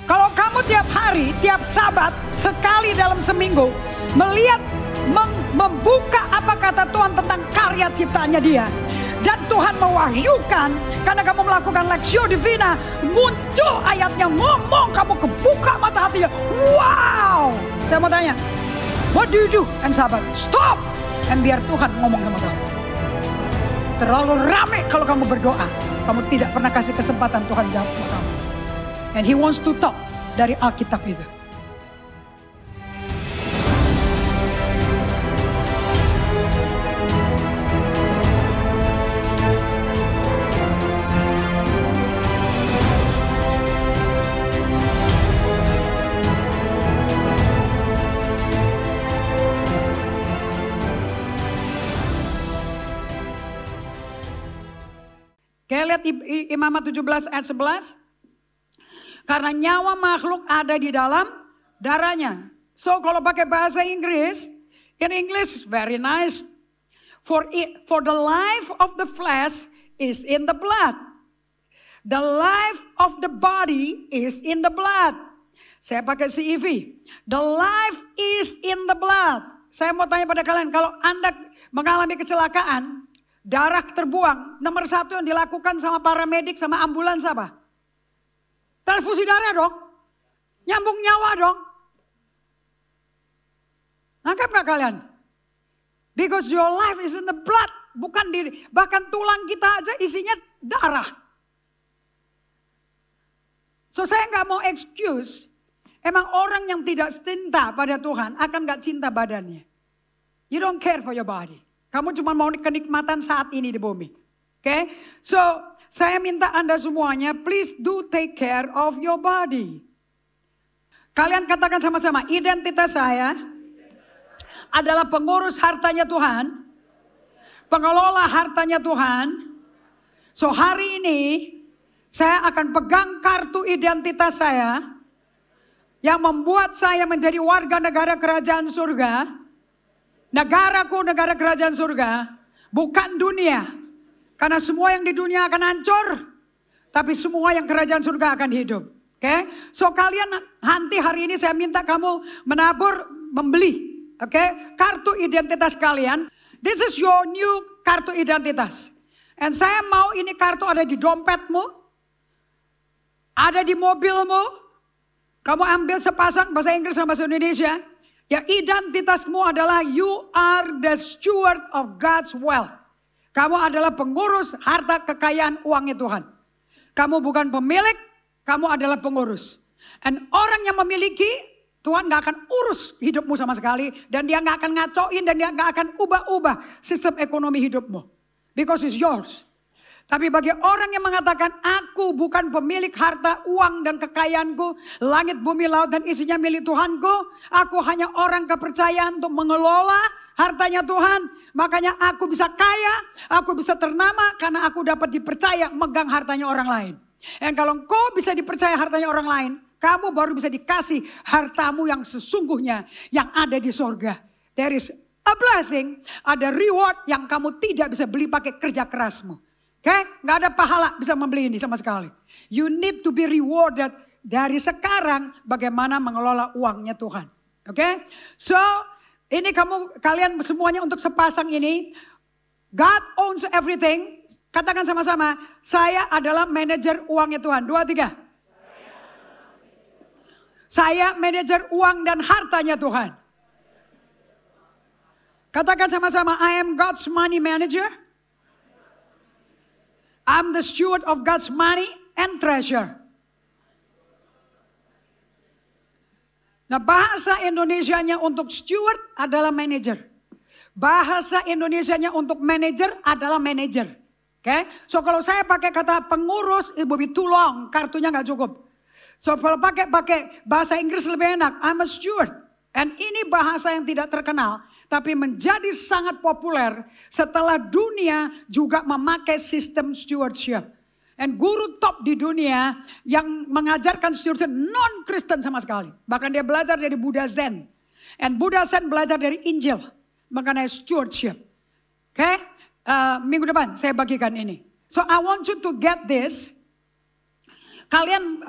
Kalau kamu tiap hari, tiap Sabat, sekali dalam seminggu melihat, membuka apa kata Tuhan tentang karya ciptaannya dia. Dan Tuhan mewahyukan karena kamu melakukan Lectio Divina, muncul ayatnya ngomong, kamu kebuka mata hatinya. Wow! Saya mau tanya, what do you do? And Sabat, stop! And biar Tuhan ngomong sama kamu. Terlalu rame kalau kamu berdoa. Kamu tidak pernah kasih kesempatan Tuhan jawab sama kamu. And He wants to talk dari Alkitab itu. Kayak lihat Imamat 17 ayat 11. Karena nyawa makhluk ada di dalam darahnya. So kalau pakai bahasa Inggris, in English very nice. For the life of the flesh is in the blood. The life of the body is in the blood. Saya pakai CEV. The life is in the blood. Saya mau tanya pada kalian, kalau Anda mengalami kecelakaan, darah terbuang, nomor satu yang dilakukan sama paramedik sama ambulans apa? Transfusi darah dong. Nyambung nyawa dong. Nangkep gak kalian? Because your life is in the blood. Bukan diri. Bahkan tulang kita aja isinya darah. So saya gak mau excuse. Emang orang yang tidak cinta pada Tuhan akan gak cinta badannya. You don't care for your body. Kamu cuma mau kenikmatan saat ini di bumi. Okay? So saya minta Anda semuanya, please do take care of your body. Kalian katakan sama-sama, identitas saya adalah pengurus hartanya Tuhan, pengelola hartanya Tuhan. So hari ini saya akan pegang kartu identitas saya yang membuat saya menjadi warga negara kerajaan surga. Negaraku negara kerajaan surga, bukan dunia. Karena semua yang di dunia akan hancur, tapi semua yang kerajaan surga akan hidup. Oke? So kalian nanti hari ini saya minta kamu menabur, membeli. Oke? Kartu identitas kalian. This is your new kartu identitas. And saya mau ini kartu ada di dompetmu, ada di mobilmu. Kamu ambil sepasang bahasa Inggris sama bahasa Indonesia. Ya, identitasmu adalah you are the steward of God's wealth. Kamu adalah pengurus harta kekayaan uangnya Tuhan. Kamu bukan pemilik, kamu adalah pengurus. Dan orang yang memiliki, Tuhan gak akan urus hidupmu sama sekali. Dan dia gak akan ngacoin dan dia gak akan ubah-ubah sistem ekonomi hidupmu. Because it's yours. Tapi bagi orang yang mengatakan, aku bukan pemilik harta, uang dan kekayaanku, langit, bumi, laut dan isinya milik Tuhanku. Aku hanya orang kepercayaan untuk mengelola hartanya Tuhan. Makanya aku bisa kaya, aku bisa ternama karena aku dapat dipercaya megang hartanya orang lain. Dan kalau engkau bisa dipercaya hartanya orang lain, kamu baru bisa dikasih hartamu yang sesungguhnya yang ada di sorga. There is a blessing, ada reward yang kamu tidak bisa beli pakai kerja kerasmu. Oke, gak ada pahala bisa membeli ini sama sekali. You need to be rewarded dari sekarang bagaimana mengelola uangnya Tuhan. Oke, so ini kalian semuanya untuk sepasang ini. God owns everything. Katakan sama-sama, saya adalah manajer uangnya Tuhan. 2, 3. Saya manajer uang dan hartanya Tuhan. Katakan sama-sama, I am God's money manager. I'm the steward of God's money and treasure. Nah, bahasa Indonesianya untuk steward adalah manager. Bahasa Indonesianya untuk manager adalah manager. Oke? So kalau saya pakai kata pengurus, it will be too long, kartunya nggak cukup. So kalau pakai bahasa Inggris lebih enak, I'm a steward. And ini bahasa yang tidak terkenal, tapi menjadi sangat populer setelah dunia juga memakai sistem stewardship. Dan guru top di dunia yang mengajarkan stewardship non-Kristen sama sekali. Bahkan dia belajar dari Buddha Zen. Dan Buddha Zen belajar dari Injil mengenai stewardship. Oke? Minggu depan saya bagikan ini. So I want you to get this. Kalian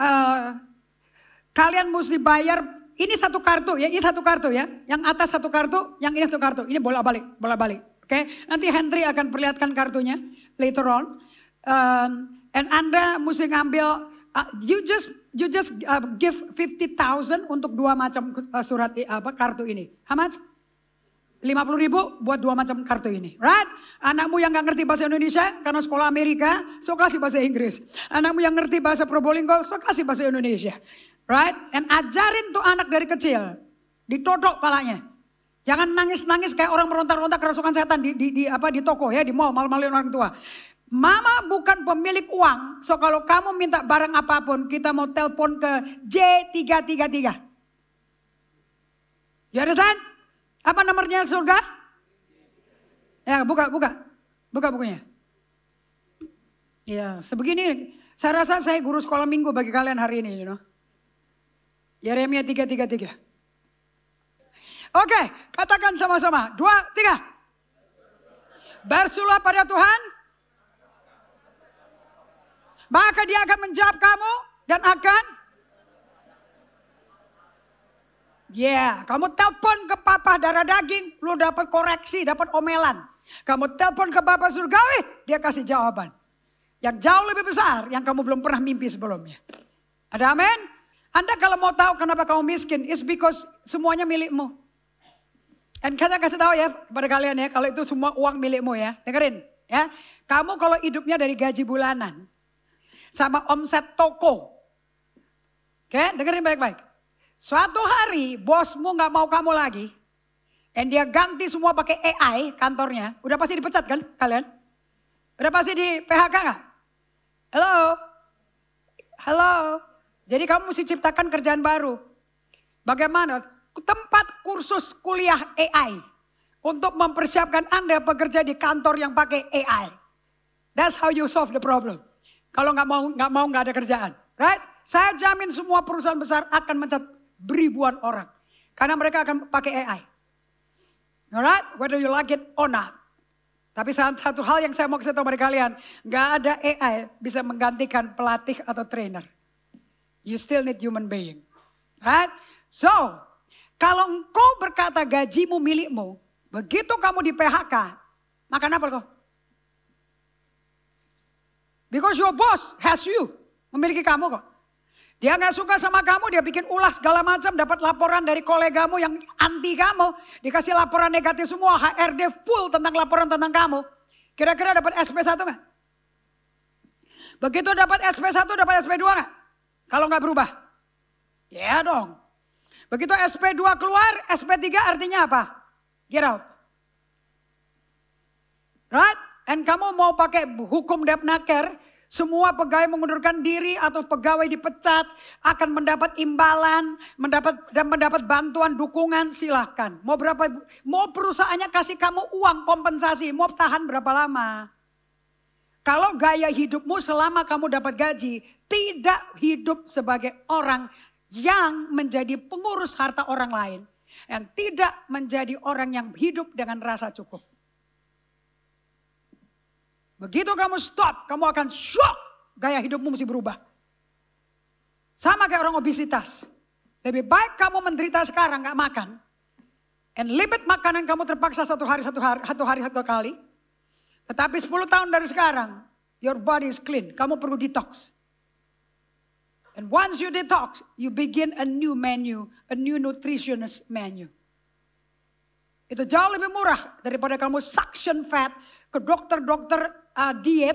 kalian mesti bayar, ini satu kartu ya, ini satu kartu ya. Yang atas satu kartu, yang ini satu kartu. Ini bolak-balik. Oke, nanti Henry akan perlihatkan kartunya later on. And Anda mesti ngambil, you just give 50,000 untuk 2 macam surat kartu ini. How much? 50.000 buat 2 macam kartu ini, right? Anakmu yang gak ngerti bahasa Indonesia karena sekolah Amerika, so kasih bahasa Inggris. Anakmu yang ngerti bahasa Probolinggo, so kasih bahasa Indonesia, right? And ajarin tuh anak dari kecil, ditodok palanya. Jangan nangis-nangis kayak orang meronta-ronta kerasukan setan di toko ya, di mall, malu-maluin orang tua. Mama bukan pemilik uang, so kalau kamu minta barang apapun, kita mau telepon ke J333. You understand? Apa nomornya surga? Ya, buka bukunya. Ya, sebegini. Saya rasa saya guru sekolah minggu bagi kalian hari ini, you know. Yeremia 3:33. Oke, katakan sama-sama. 2, 3. Bersulah pada Tuhan, maka Dia akan menjawab kamu dan akan kamu telepon ke papa darah daging, lu dapat koreksi, dapat omelan. Kamu telepon ke Bapa surgawi, Dia kasih jawaban. Yang jauh lebih besar, yang kamu belum pernah mimpi sebelumnya. Ada amin? Anda kalau mau tahu kenapa kamu miskin, it's because semuanya milikmu. Dan saya kasih tahu ya kepada kalian ya, kalau itu semua uang milikmu ya, dengerin ya. Kamu kalau hidupnya dari gaji bulanan, sama omset toko. Oke, dengerin baik-baik. Suatu hari bosmu gak mau kamu lagi. Dan dia ganti semua pakai AI kantornya. Udah pasti dipecat kan kalian? Udah pasti di PHK gak? Halo. Jadi kamu mesti ciptakan kerjaan baru. Bagaimana? Tempat kursus kuliah AI. Untuk mempersiapkan Anda bekerja di kantor yang pakai AI. That's how you solve the problem. Kalau gak ada kerjaan. Right? Saya jamin semua perusahaan besar akan mencat beribuan orang. Karena mereka akan pakai AI. Alright? Whether you like it or not. Tapi satu hal yang saya mau kasih tahu kepada kalian. Gak ada AI bisa menggantikan pelatih atau trainer. You still need human being. Right? So, kalau engkau berkata gajimu milikmu. Begitu kamu di PHK. Makan apa kau? Because your boss has you. Memiliki kamu kok. Dia gak suka sama kamu, dia bikin ulah segala macam, dapat laporan dari kolegamu yang anti kamu. Dikasih laporan negatif semua, HRD full tentang laporan tentang kamu. Kira-kira dapat SP1 gak? Begitu dapat SP1, dapat SP2 gak? Kalau gak berubah? Ya dong. Begitu SP2 keluar, SP3 artinya apa? Get out. Right? And kamu mau pakai hukum Depnaker, semua pegawai mengundurkan diri atau pegawai dipecat akan mendapat imbalan, mendapat bantuan dukungan, silahkan. Mau perusahaannya kasih kamu uang kompensasi, mau tahan berapa lama? Kalau gaya hidupmu selama kamu dapat gaji, tidak hidup sebagai orang yang menjadi pengurus harta orang lain, yang tidak menjadi orang yang hidup dengan rasa cukup. Begitu kamu stop, kamu akan shock. Gaya hidupmu mesti berubah. Sama kayak orang obesitas. Lebih baik kamu menderita sekarang gak makan. And limit makanan kamu terpaksa satu hari satu kali. Tetapi 10 tahun dari sekarang, your body is clean. Kamu perlu detox. And once you detox, you begin a new menu, a new nutritionist menu. Itu jauh lebih murah daripada kamu suction fat ke dokter-dokter diet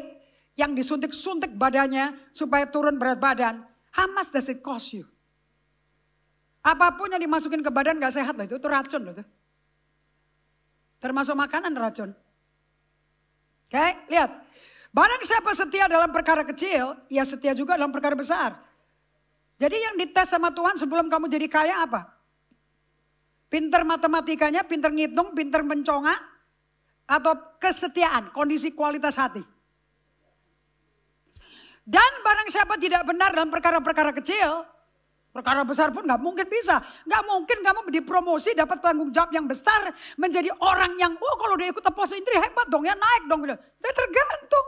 yang disuntik-suntik badannya supaya turun berat badan. How much does it cost you? Apapun yang dimasukin ke badan gak sehat loh itu racun loh itu. Termasuk makanan racun. Oke, lihat. Barang siapa setia dalam perkara kecil, ia setia juga dalam perkara besar. Jadi yang dites sama Tuhan sebelum kamu jadi kaya apa? Pinter matematikanya, pinter ngitung, pinter mencongak, atau kesetiaan, kondisi kualitas hati. Dan barang siapa tidak benar dalam perkara-perkara kecil, perkara besar pun gak mungkin bisa. Gak mungkin kamu dipromosi, dapat tanggung jawab yang besar, menjadi orang yang, oh kalau dia ikut apostle indri hebat dong ya, naik dong. Tapi tergantung.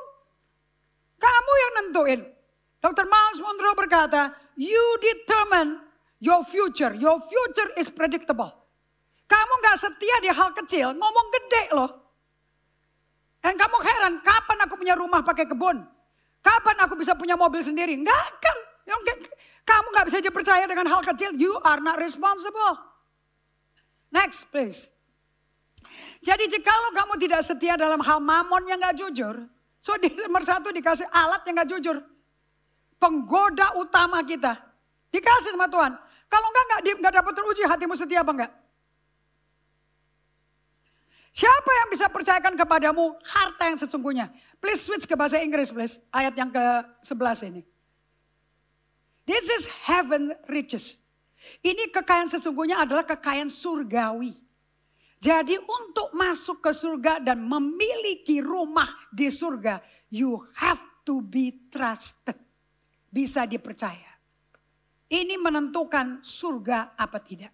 Kamu yang nentuin. Dr. Miles Monroe berkata, you determine Your future is predictable. Kamu gak setia di hal kecil, ngomong gede loh. Dan kamu heran, kapan aku punya rumah pakai kebun? Kapan aku bisa punya mobil sendiri? Enggak akan. Kamu gak bisa dipercaya dengan hal kecil, you are not responsible. Next please. Jadi jikalau kamu tidak setia dalam hal mamon yang gak jujur. So di nomor 1 dikasih alat yang gak jujur. Penggoda utama kita. Dikasih sama Tuhan. Kalau enggak dapat teruji hatimu setia apa enggak? Siapa yang bisa percayakan kepadamu harta yang sesungguhnya? Please switch ke bahasa Inggris please. Ayat yang ke-11 ini. This is heaven riches. Ini kekayaan sesungguhnya adalah kekayaan surgawi. Jadi untuk masuk ke surga dan memiliki rumah di surga, you have to be trusted. Bisa dipercaya. Ini menentukan surga apa tidak.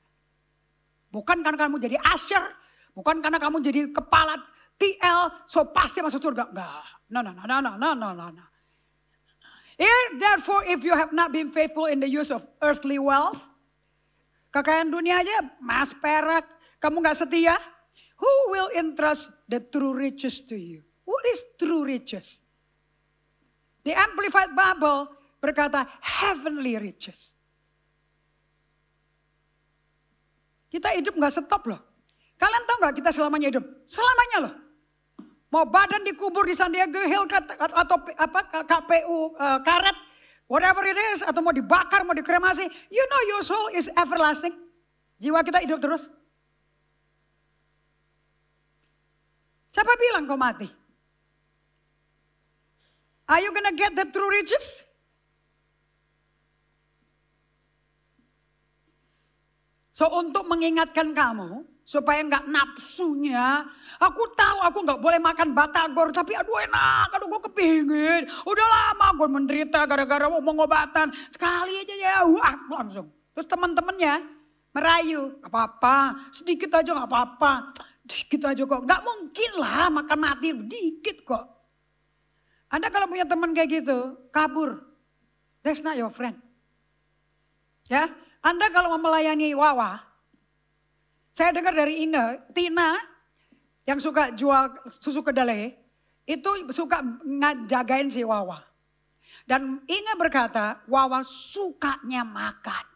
Bukan karena kamu jadi usher, bukan karena kamu jadi kepala TL, so pasti masuk surga. Enggak. No. Therefore, if you have not been faithful in the use of earthly wealth, kekayaan dunia aja, emas, perak, kamu gak setia, who will entrust the true riches to you? What is true riches? The Amplified Bible berkata heavenly riches. Kita hidup gak stop loh. Kalian tahu gak kita selamanya hidup? Selamanya loh. Mau badan dikubur di San Diego Hill atau KPU karet, whatever it is, atau mau dibakar, mau dikremasi, you know your soul is everlasting. Jiwa kita hidup terus. Siapa bilang kau mati? Are you gonna get the true riches? So untuk mengingatkan kamu, supaya enggak nafsunya, aku tahu aku enggak boleh makan batagor, tapi aduh enak, aduh gue kepingin. Udah lama gue menderita gara-gara mau pengobatan, sekali aja ya, wah langsung. Terus teman-temannya merayu, gak apa-apa, sedikit aja gak apa-apa, sedikit aja kok. Gak mungkin lah makan mati, dikit kok. Anda kalau punya teman kayak gitu, kabur. That's not your friend. Ya, Anda kalau mau melayani Wawa, saya dengar dari Inge, Tina yang suka jual susu kedelai, itu suka ngajagain si Wawa. Dan Inge berkata, Wawa sukanya makan.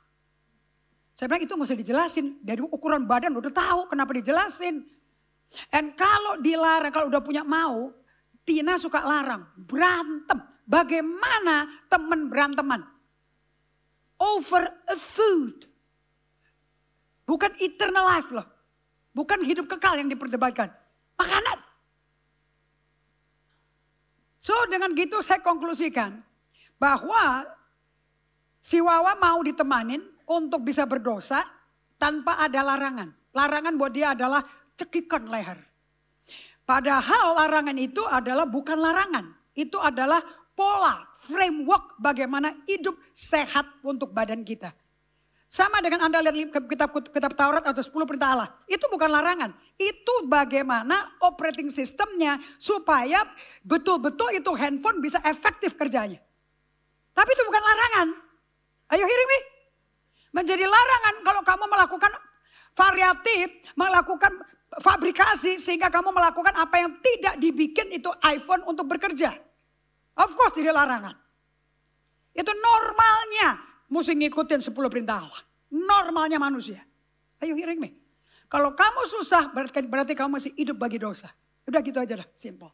Saya bilang itu gak usah dijelasin, dari ukuran badan udah tahu kenapa dijelasin. Dan kalau dilarang, kalau udah punya mau, Tina suka larang, berantem. Bagaimana teman beranteman? Over a food. Bukan eternal life loh. Bukan hidup kekal yang diperdebatkan. Makanan. So dengan gitu saya konklusikan bahwa si Wawa mau ditemanin untuk bisa berdosa tanpa ada larangan. Larangan buat dia adalah cekikan leher. Padahal larangan itu adalah bukan larangan. Itu adalah pola, framework bagaimana hidup sehat untuk badan kita. Sama dengan Anda lihat kitab Taurat atau 10 perintah Allah. Itu bukan larangan. Itu bagaimana operating sistemnya supaya betul-betul itu handphone bisa efektif kerjanya. Tapi itu bukan larangan. Are you hearing me? Menjadi larangan kalau kamu melakukan variatif, melakukan fabrikasi sehingga kamu melakukan apa yang tidak dibikin itu iPhone untuk bekerja. Of course jadi larangan. Itu normalnya mesti ngikutin 10 perintah Allah. Normalnya manusia. Are you hearing me? Kalau kamu susah berarti kamu masih hidup bagi dosa. Udah gitu aja lah, simple.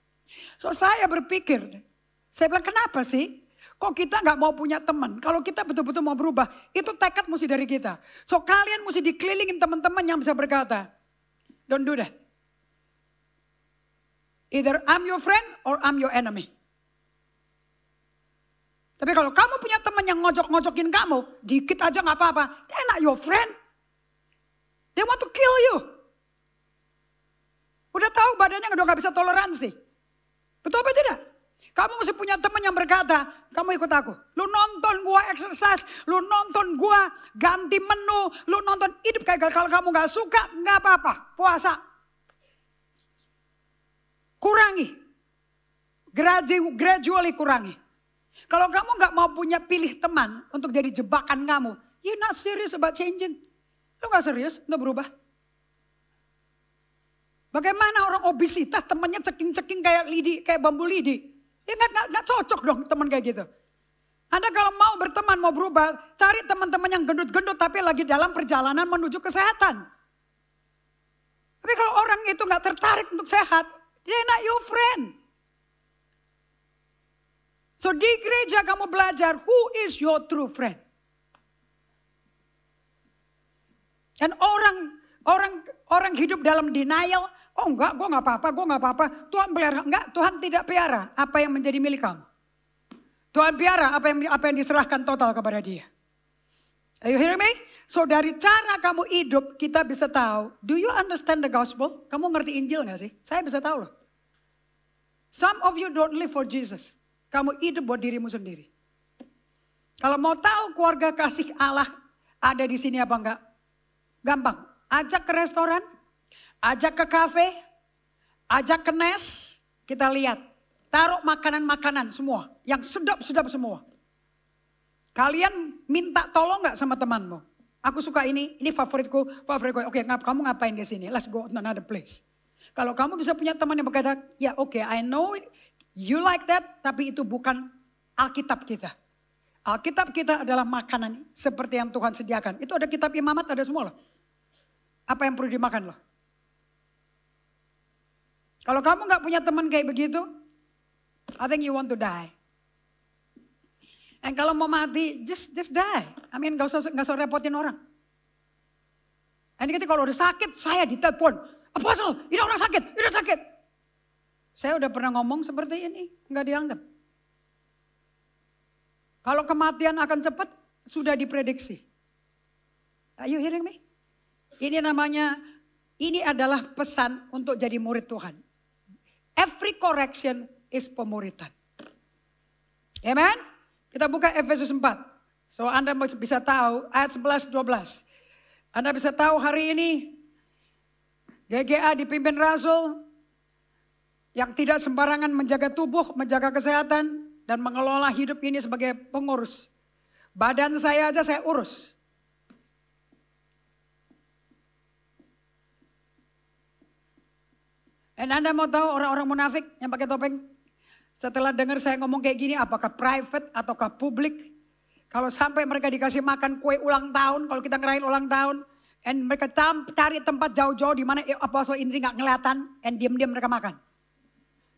So saya berpikir, saya bilang kenapa sih? Kok kita gak mau punya teman? Kalau kita betul-betul mau berubah, itu tekad mesti dari kita. So kalian mesti dikelilingin teman-teman yang bisa berkata, don't do that. Either I'm your friend or I'm your enemy. Tapi kalau kamu punya teman yang ngojok-ngojokin kamu, dikit aja gak apa-apa. They're not your friend. They want to kill you. Udah tahu badannya udah gak bisa toleransi. Betul apa tidak? Kamu mesti punya teman yang berkata, kamu ikut aku. Lu nonton gua exercise, lu nonton gua ganti menu, lu nonton hidup kayak kalau kamu gak suka, gak apa-apa. Puasa. Kurangi. Gradually kurangi. Kalau kamu gak mau punya pilih teman untuk jadi jebakan kamu, You're not serious about changing. Lu gak serius untuk berubah? Bagaimana orang obesitas temannya ceking-ceking kayak lidi, kayak bambu lidi. Ya gak cocok dong teman kayak gitu. Anda kalau mau berteman, mau berubah, cari teman-teman yang gendut-gendut tapi lagi dalam perjalanan menuju kesehatan. Tapi kalau orang itu gak tertarik untuk sehat, they're not your friend. So di gereja kamu belajar who is your true friend. Dan orang hidup dalam denial, oh enggak, gue gak apa-apa. Tuhan pelihara, enggak, Tuhan tidak pelihara apa yang menjadi milik kamu. Tuhan pelihara apa yang diserahkan total kepada dia. Are you hearing me? So dari cara kamu hidup kita bisa tahu, do you understand the gospel? Kamu ngerti Injil gak sih? Saya bisa tahu loh. Some of you don't live for Jesus. Kamu hidup buat dirimu sendiri. Kalau mau tahu keluarga kasih Allah ada di sini apa enggak? Gampang, ajak ke restoran, ajak ke kafe, ajak ke nes, kita lihat. Taruh makanan-makanan semua, yang sedap-sedap semua. Kalian minta tolong gak sama temanmu? Aku suka ini favoritku. Oke, kamu ngapain di sini? Let's go to another place. Kalau kamu bisa punya teman yang berkata, ya oke, I know you like that, tapi itu bukan Alkitab kita. Alkitab kita adalah makanan seperti yang Tuhan sediakan. Itu ada kitab imamat, ada semua loh. Apa yang perlu dimakan loh. Kalau kamu gak punya teman kayak begitu, I think you want to die. Dan kalau mau mati, just die. I mean gak usah repotin orang. Dan ketika kalau udah sakit, saya ditelepon. Apostle, ini orang sakit, ini sakit. Saya udah pernah ngomong seperti ini, gak dianggap. Kalau kematian akan cepat, sudah diprediksi. Are you hearing me? Ini adalah pesan untuk jadi murid Tuhan. Every correction is pemuridan. Amen? Kita buka Efesus 4. So Anda bisa tahu ayat 11-12. Anda bisa tahu hari ini GGA dipimpin Rasul yang tidak sembarangan menjaga tubuh, menjaga kesehatan, dan mengelola hidup ini sebagai pengurus. Badan saya aja saya urus. Dan Anda mau tahu orang-orang munafik yang pakai topeng? Setelah dengar saya ngomong kayak gini, apakah private ataukah publik? Kalau sampai mereka dikasih makan kue ulang tahun, kalau kita ngerayain ulang tahun, dan mereka cari tempat jauh-jauh di mana Apostle Indri nggak ngeliatan, dan diam-diam mereka makan.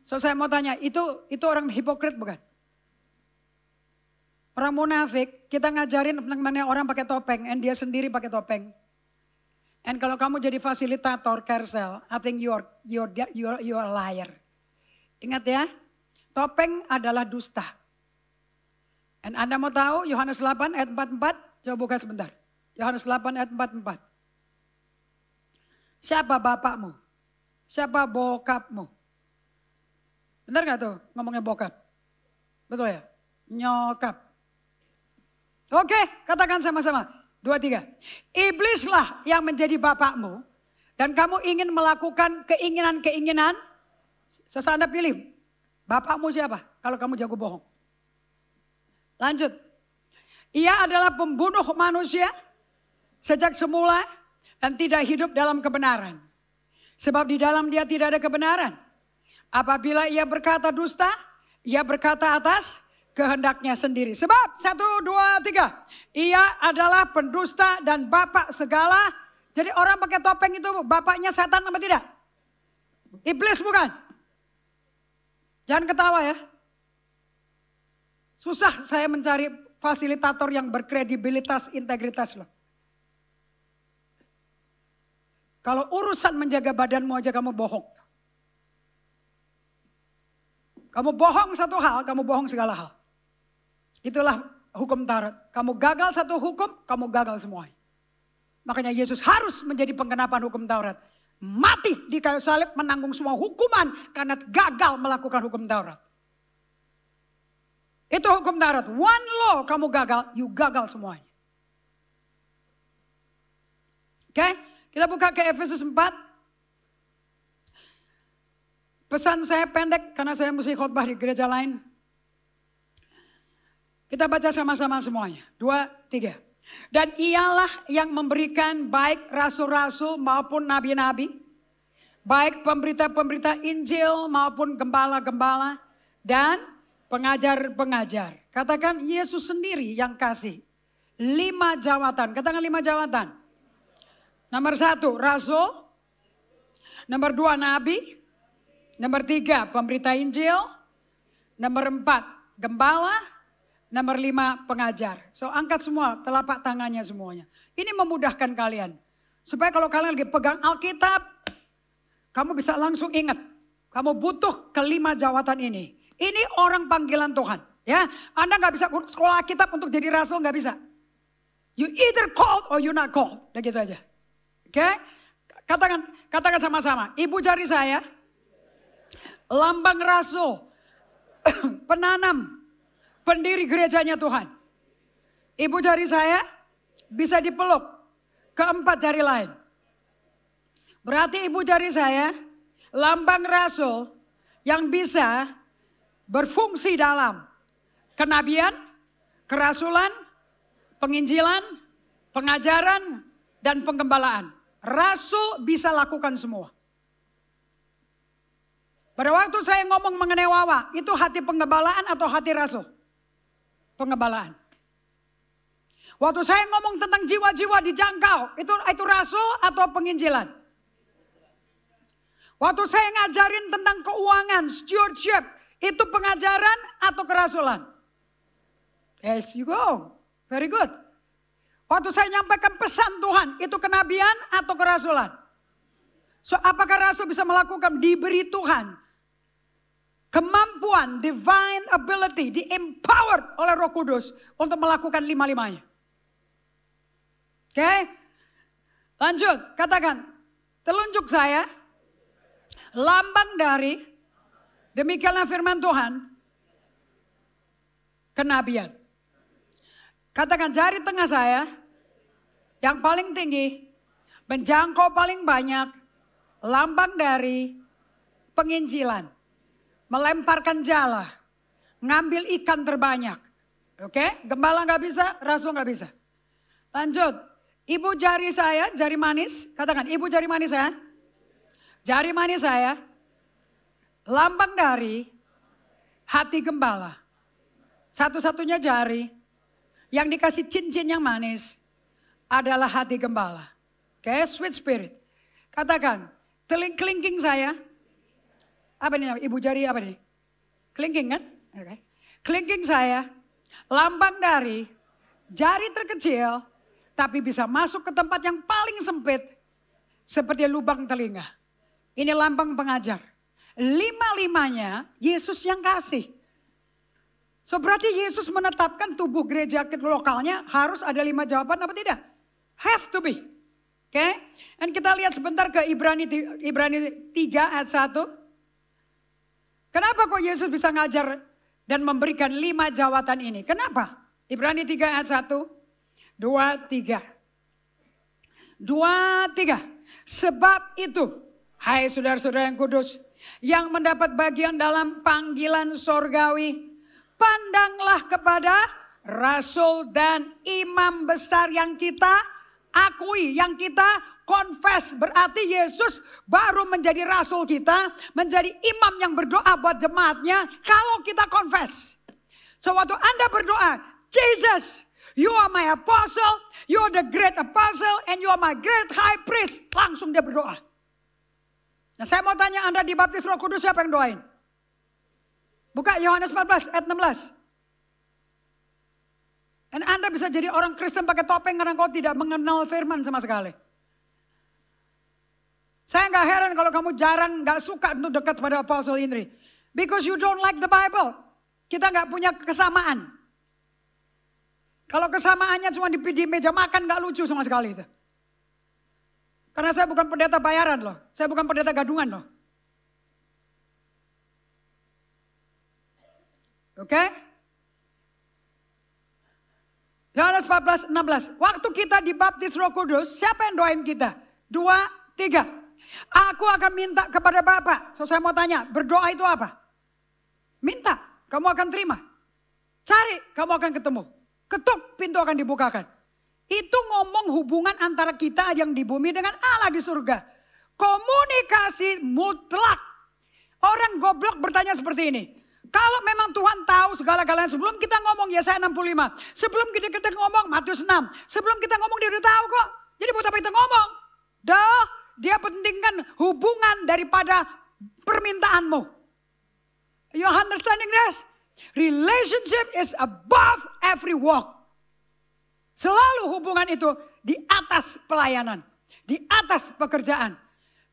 So saya mau tanya, itu orang hipokrit bukan? Orang munafik, kita ngajarin teman-temannya orang pakai topeng, dan dia sendiri pakai topeng. And kalau kamu jadi fasilitator carousel, I think you are a liar. Ingat ya, topeng adalah dusta. And Anda mau tahu Yohanes 8 ayat 44? Coba buka sebentar. Yohanes 8 ayat 44. Siapa bapakmu? Siapa bokapmu? Benar gak tuh ngomongnya bokap? Betul ya? Nyokap. Oke, katakan sama-sama. 2, 3. Iblislah yang menjadi bapakmu. Dan kamu ingin melakukan keinginan-keinginan. Sesaat Anda pilih. Bapakmu siapa? Kalau kamu jago bohong. Lanjut. Ia adalah pembunuh manusia. Sejak semula. Dan tidak hidup dalam kebenaran. Sebab di dalam dia tidak ada kebenaran. Apabila ia berkata dusta. Ia berkata atas kehendaknya sendiri. Sebab 1, 2, 3. Ia adalah pendusta dan bapak segala. Jadi orang pakai topeng itu bapaknya setan apa tidak? Iblis bukan? Jangan ketawa ya. Susah saya mencari fasilitator yang berkredibilitas, integritas loh. Kalau urusan menjaga badanmu aja kamu bohong. Kamu bohong satu hal, kamu bohong segala hal. Itulah hukum Taurat. Kamu gagal satu hukum, kamu gagal semuanya. Makanya Yesus harus menjadi penggenapan hukum Taurat. Mati di kayu salib menanggung semua hukuman karena gagal melakukan hukum Taurat. Itu hukum Taurat. One law kamu gagal, you gagal semuanya. Oke, kita buka ke Efesus 4. Pesan saya pendek karena saya mesti khotbah di gereja lain. Kita baca sama-sama semuanya. 2, 3. Dan ialah yang memberikan baik rasul-rasul maupun nabi-nabi, baik pemberita-pemberita Injil maupun gembala-gembala dan pengajar-pengajar. Katakan Yesus sendiri yang kasih 5 jawatan. Katakan 5 jawatan. Nomor 1 rasul. Nomor 2 nabi. Nomor 3 pemberita Injil. Nomor 4 gembala. Nomor 5 pengajar. So angkat semua telapak tangannya semuanya. Ini memudahkan kalian. Supaya kalau kalian lagi pegang Alkitab, kamu bisa langsung ingat. Kamu butuh kelima jawatan ini. Ini orang panggilan Tuhan. Ya, Anda gak bisa sekolah Alkitab untuk jadi rasul, gak bisa. You either called or you not called. Udah gitu aja. Oke? Katakan sama-sama. Ibu jari saya, lambang rasul, penanam, pendiri gerejanya Tuhan. Ibu jari saya bisa dipeluk ke 4 jari lain. Berarti ibu jari saya lambang rasul yang bisa berfungsi dalam kenabian, kerasulan, penginjilan, pengajaran, dan penggembalaan. Rasul bisa lakukan semua. Pada waktu saya ngomong mengenai Wawa, itu hati penggembalaan atau hati rasul? Penggembalaan. Waktu saya ngomong tentang jiwa-jiwa dijangkau, itu rasul atau penginjilan? Waktu saya ngajarin tentang keuangan, stewardship, itu pengajaran atau kerasulan? Yes, you go. Very good. Waktu saya nyampaikan pesan Tuhan, itu kenabian atau kerasulan? So, apakah rasul bisa melakukan? Diberi Tuhan kemampuan, divine ability, di-empowered oleh Roh Kudus untuk melakukan 5-5-nya. Oke? Lanjut, katakan, telunjuk saya, lambang dari, demikianlah firman Tuhan, kenabian. Katakan jari tengah saya, yang paling tinggi, menjangkau paling banyak, lambang dari penginjilan. Melemparkan jala, ngambil ikan terbanyak. Oke, gembala gak bisa, rasul gak bisa. Lanjut, ibu jari saya, jari manis, katakan ibu jari manis saya. Jari manis saya, lambang dari hati gembala. Satu-satunya jari yang dikasih cincin yang manis adalah hati gembala. Oke, sweet spirit. Katakan, kelingking saya. Apa ini ibu jari apa nih? Kelingking kan? Oke. Kelingking saya, lambang dari jari terkecil, tapi bisa masuk ke tempat yang paling sempit, seperti lubang telinga. Ini lambang pengajar. 5-5-nya Yesus yang kasih. So berarti Yesus menetapkan tubuh gereja lokalnya harus ada 5 jawaban apa tidak? Have to be. Oke. Dan kita lihat sebentar ke Ibrani 3 ayat 1. Kenapa kok Yesus bisa ngajar dan memberikan 5 jawatan ini? Kenapa? Ibrani 3 ayat 1, 2, 3. 2, 3. Sebab itu, hai saudara-saudara yang kudus, yang mendapat bagian dalam panggilan sorgawi, pandanglah kepada rasul dan imam besar yang kita akui, yang kita confess. Berarti Yesus baru menjadi rasul kita, menjadi imam yang berdoa buat jemaatnya kalau kita confess. So waktu Anda berdoa, Jesus, you are my apostle, you are the great apostle, and you are my great high priest. Langsung dia berdoa. Nah saya mau tanya, Anda dibaptis Roh Kudus, siapa yang doain? Buka Yohanes 14 ayat 16. Dan Anda bisa jadi orang Kristen pakai topeng karena kau tidak mengenal firman sama sekali. Saya gak heran kalau kamu jarang gak suka untuk dekat pada Apostle Indri. Because you don't like the Bible. Kita gak punya kesamaan. Kalau kesamaannya cuma di meja makan gak lucu sama sekali itu. Karena saya bukan pendeta bayaran loh. Saya bukan pendeta gadungan loh. Oke? Yohanes 14, 16. Waktu kita dibaptis Roh Kudus, siapa yang doain kita? 2, 3. Aku akan minta kepada Bapa. So saya mau tanya, berdoa itu apa? Minta, kamu akan terima. Cari, kamu akan ketemu. Ketuk, pintu akan dibukakan. Itu ngomong hubungan antara kita yang di bumi dengan Allah di surga. Komunikasi mutlak. Orang goblok bertanya seperti ini. Kalau memang Tuhan tahu segala-galanya sebelum kita ngomong Yesaya 65. Sebelum kita ngomong Matius 6. Sebelum kita ngomong dia udah tahu kok. Jadi buat apa kita ngomong? Dia pentingkan hubungan daripada permintaanmu. You understanding this? Relationship is above every walk. Selalu hubungan itu di atas pelayanan. Di atas pekerjaan.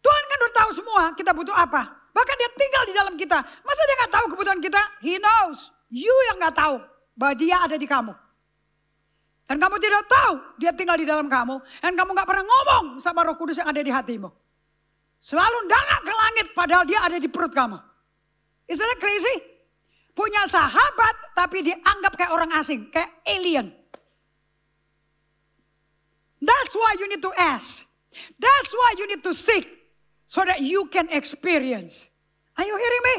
Tuhan kan udah tahu semua kita butuh apa. Bahkan dia tinggal di dalam kita. Masa dia gak tahu kebutuhan kita? He knows. You yang gak tahu bahwa dia ada di kamu. Dan kamu tidak tahu dia tinggal di dalam kamu. Dan kamu gak pernah ngomong sama Roh Kudus yang ada di hatimu. Selalu dangak ke langit padahal dia ada di perut kamu. Isn't that crazy? Punya sahabat tapi dianggap kayak orang asing. Kayak alien. That's why you need to ask. That's why you need to seek. So that you can experience. Are you hearing me?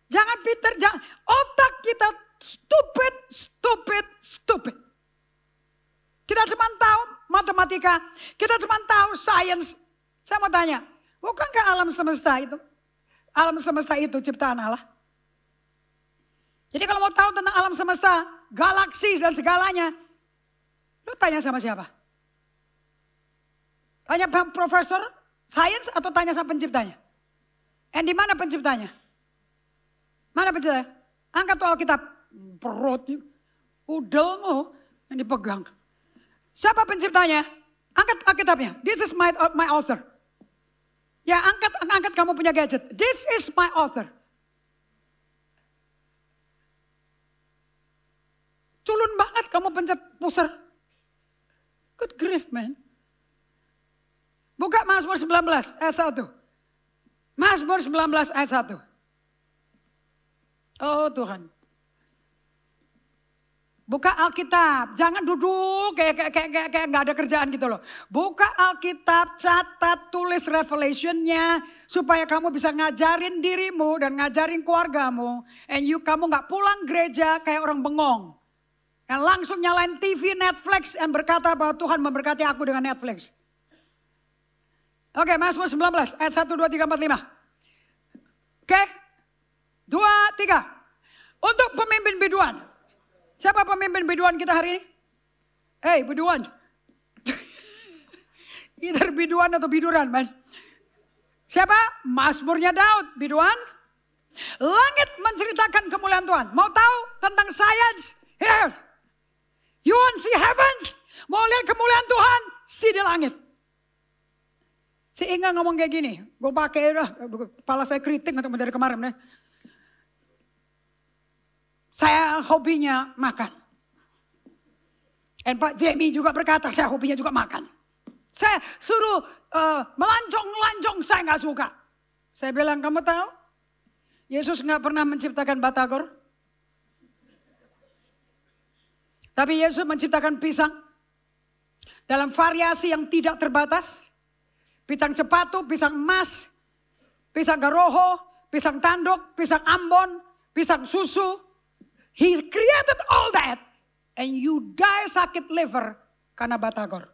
Jangan Peter, jangan. Otak kita stupid. Kita cuma tahu matematika. Kita cuma tahu sains. Saya mau tanya, bukankah alam semesta itu ciptaan Allah? Jadi kalau mau tahu tentang alam semesta, galaksi dan segalanya, lu tanya sama siapa? Tanya profesor sains atau tanya sama penciptanya? And di mana penciptanya? Mana penciptanya? Angkat tuh Alkitab. Perut, udelmu yang dipegang. Siapa penciptanya? Angkat Alkitabnya. This is my author. Ya angkat kamu punya gadget. This is my author. Culun banget kamu pencet pusar. Good grief man. Buka Mazmur 19 ayat 1. Mazmur 19 ayat 1. Oh Tuhan. Buka Alkitab. Jangan duduk kayak gak ada kerjaan gitu loh. Buka Alkitab, catat, tulis Revelation-nya. Supaya kamu bisa ngajarin dirimu dan ngajarin keluargamu. And kamu gak pulang gereja kayak orang bengong. Yang langsung nyalain TV, Netflix. Dan berkata bahwa Tuhan memberkati aku dengan Netflix. Oke, Mazmur 19 ayat 1, 2, 3, 4, 5. Oke, 2, 3. Untuk pemimpin biduan. Siapa pemimpin biduan kita hari ini? Hey, biduan. Either biduan atau biduran, man. Siapa? Mazmurnya Daud, biduan. Langit menceritakan kemuliaan Tuhan. Mau tahu tentang sains? Here. You want see heavens? Mau lihat kemuliaan Tuhan? See di langit. Si Inga ngomong kayak gini, gue pakai kepala saya keriting untuk dari kemarin. Saya hobinya makan. Dan Pak Jamie juga berkata, saya hobinya juga makan. Saya suruh melancong, saya gak suka. Saya bilang, kamu tahu? Yesus gak pernah menciptakan batagor. Tapi Yesus menciptakan pisang. Dalam variasi yang tidak terbatas. Pisang cepatu, pisang emas, pisang garoho, pisang tanduk, pisang ambon, pisang susu. He created all that. And you die sakit liver karena batagor.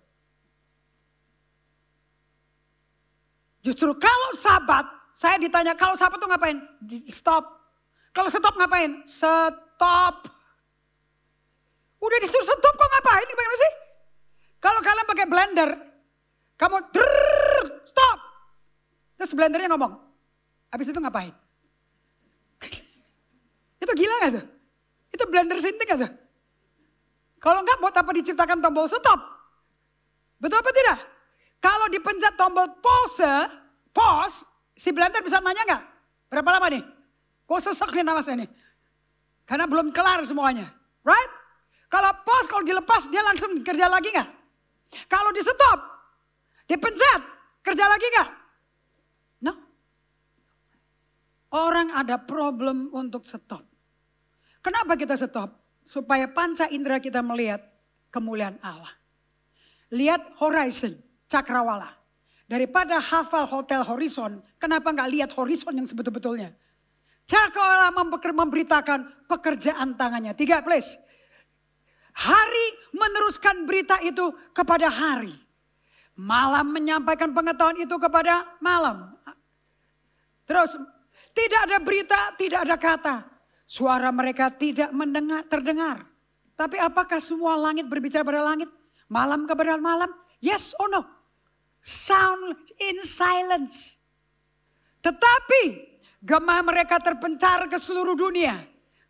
Justru kalau sabat, saya ditanya kalau sabat tuh ngapain? Stop. Kalau stop ngapain? Stop. Udah disuruh stop kok ngapain? Gimana sih? Kalau kalian pakai blender, kamu stop. Terus blendernya ngomong. Habis itu ngapain? Itu gila gak tuh? Itu blender sinting gak tuh? Kalau enggak buat apa diciptakan tombol stop? Betul apa tidak? Kalau dipencet tombol pause, si blender bisa nanya gak? Berapa lama nih? Kok sesek nih nama saya nih? Karena belum kelar semuanya. Right? Kalau pause, kalau dilepas dia langsung kerja lagi gak? Kalau di stop, dipencet, kerja lagi gak? No. Orang ada problem untuk stop. Kenapa kita stop? Supaya panca indera kita melihat kemuliaan Allah. Lihat horizon, cakrawala. Daripada hafal hotel horizon, kenapa gak lihat horizon yang sebetul-betulnya? Cakrawala memberitakan pekerjaan tangannya. 3 please. Hari meneruskan berita itu kepada hari. Malam menyampaikan pengetahuan itu kepada malam. Terus tidak ada berita, tidak ada kata. Suara mereka tidak terdengar. Tapi apakah semua langit berbicara pada langit? Malam kepada malam? Yes or no? Sound in silence. Tetapi gema mereka terpencar ke seluruh dunia.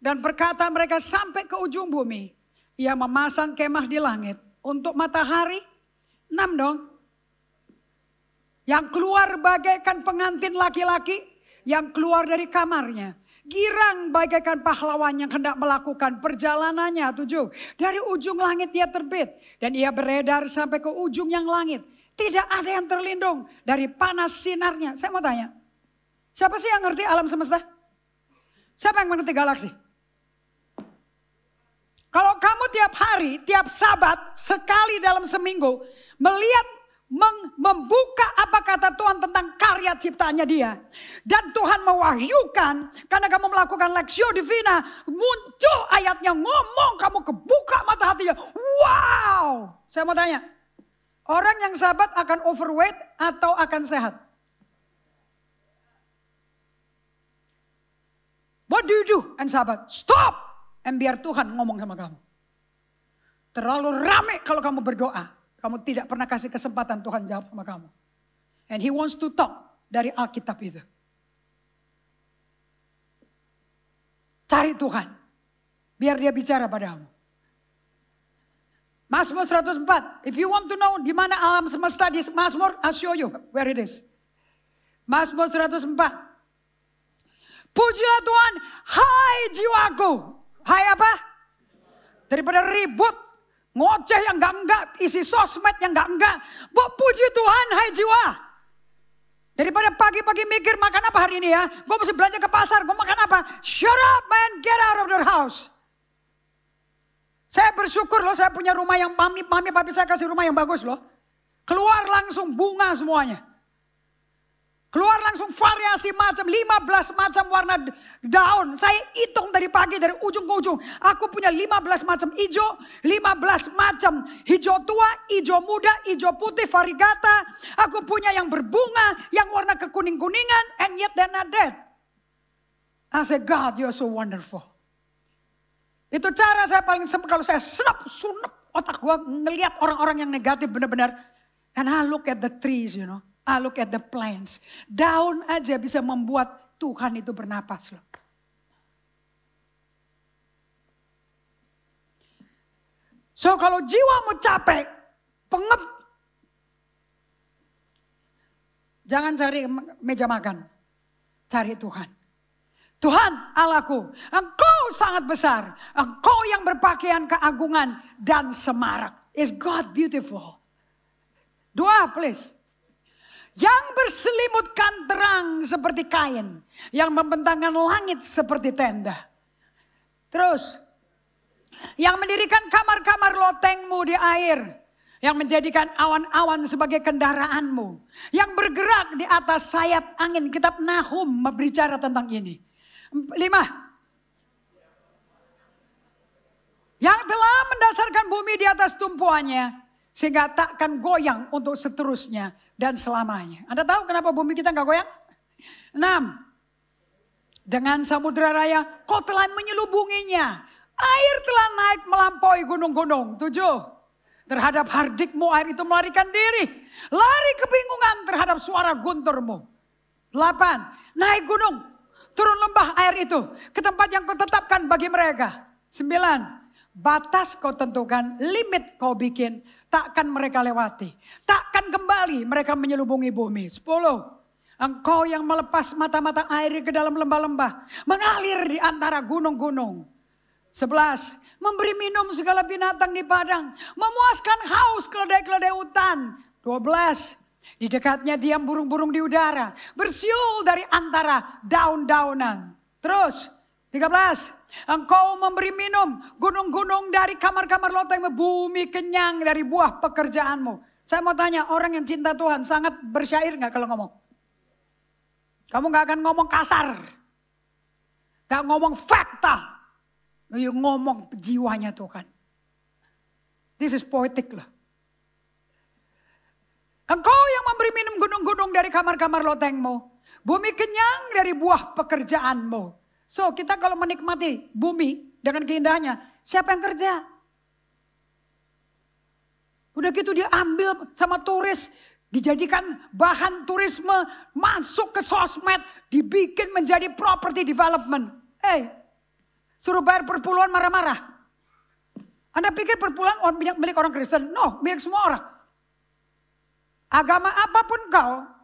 Dan berkata mereka sampai ke ujung bumi. Ia memasang kemah di langit untuk matahari. 6 dong. Yang keluar bagaikan pengantin laki-laki yang keluar dari kamarnya. Girang bagaikan pahlawan yang hendak melakukan perjalanannya. 7. Dari ujung langit ia terbit dan ia beredar sampai ke ujung yang langit. Tidak ada yang terlindung dari panas sinarnya. Saya mau tanya, siapa sih yang ngerti alam semesta? Siapa yang mengerti galaksi? Kalau kamu tiap hari, tiap sabat, sekali dalam seminggu melihat membuka apa kata Tuhan tentang karya ciptaannya dia. Dan Tuhan mewahyukan karena kamu melakukan Lectio Divina. Muncul ayatnya ngomong, kamu kebuka mata hatinya. Wow. Saya mau tanya. Orang yang sabat akan overweight atau akan sehat? What do you do and sabat? Stop. And biar Tuhan ngomong sama kamu. Terlalu rame kalau kamu berdoa. Kamu tidak pernah kasih kesempatan Tuhan jawab sama kamu. And he wants to talk dari Alkitab itu. Cari Tuhan. Biar dia bicara padamu. Mazmur 104. If you want to know di mana alam semesta di Mazmur, I'll show you where it is. Mazmur 104. Pujilah Tuhan, hai jiwaku. Hai apa? Daripada ribut. Ngoceh yang enggak, isi sosmed yang enggak. Puji Tuhan, hai jiwa. Daripada pagi-pagi mikir makan apa hari ini ya. Gue mesti belanja ke pasar, gue makan apa. Shut up man, get out of the house. Saya bersyukur loh, saya punya rumah yang papi saya kasih rumah yang bagus loh. Keluar langsung bunga semuanya. Keluar langsung variasi macam, 15 macam warna daun. Saya hitung dari pagi, dari ujung ke ujung. Aku punya 15 macam hijau, 15 macam hijau tua, hijau muda, hijau putih, variegata. Aku punya yang berbunga, yang warna kekuning-kuningan, and yet they're not dead. I say, God, you're so wonderful. Itu cara saya paling sempurna, kalau saya sunek otak gue ngelihat orang-orang yang negatif benar-benar. And I look at the trees, you know. I look at the plants. Daun aja bisa membuat Tuhan itu bernapas loh. So kalau jiwamu capek, pengep. Jangan cari meja makan. Cari Tuhan. Tuhan Allahku, Engkau sangat besar. Engkau yang berpakaian keagungan dan semarak. Is God beautiful? 2 please. Yang berselimutkan terang seperti kain. Yang membentangkan langit seperti tenda. Terus. Yang mendirikan kamar-kamar lotengmu di air. Yang menjadikan awan-awan sebagai kendaraanmu. Yang bergerak di atas sayap angin. Kitab Nahum berbicara tentang ini. 5. Yang telah mendasarkan bumi di atas tumpuannya. Sehingga takkan goyang untuk seterusnya dan selamanya. Anda tahu kenapa bumi kita gak goyang? 6. Dengan samudera raya kau telah menyelubunginya. Air telah naik melampaui gunung-gunung. 7. Terhadap hardikmu air itu melarikan diri. Lari kebingungan terhadap suara gunturmu. 8. Naik gunung. Turun lembah air itu ke tempat yang kau tetapkan bagi mereka. 9. Batas kau tentukan, limit kau bikin, takkan mereka lewati. Takkan kembali mereka menyelubungi bumi. 10. Engkau yang melepas mata-mata air ke dalam lembah-lembah, mengalir di antara gunung-gunung. 11. Memberi minum segala binatang di padang, memuaskan haus keledai-keledai hutan. 12. Di dekatnya diam burung-burung di udara, bersiul dari antara daun-daunan. Terus 13. Engkau memberi minum gunung-gunung dari kamar-kamar loteng, bumi kenyang dari buah pekerjaanmu. Saya mau tanya, orang yang cinta Tuhan sangat bersyair gak kalau ngomong? Kamu gak akan ngomong kasar. Gak ngomong fakta. You ngomong jiwanya Tuhan. This is poetic loh. Engkau yang memberi minum gunung-gunung dari kamar-kamar lotengmu. Bumi kenyang dari buah pekerjaanmu. So kita kalau menikmati bumi dengan keindahannya, siapa yang kerja? Udah gitu diambil sama turis, dijadikan bahan turisme, masuk ke sosmed, dibikin menjadi property development. Suruh bayar per puluhan marah-marah. Anda pikir per puluhan milik orang Kristen? No, milik semua orang. Agama apapun